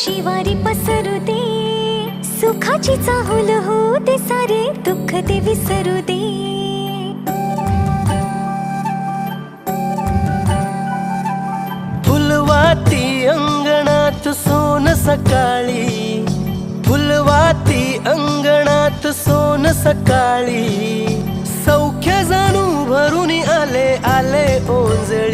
शिवारी पसरू दे, सुखाची चाहुल हो दे, सारे दुःख ते विसरू दे. फुलवाती अंगणात सोन सकाळी, फुलवाती अंगणात सोन सकाळी, सौख्य जाणू भरून आले आले ओंजळे.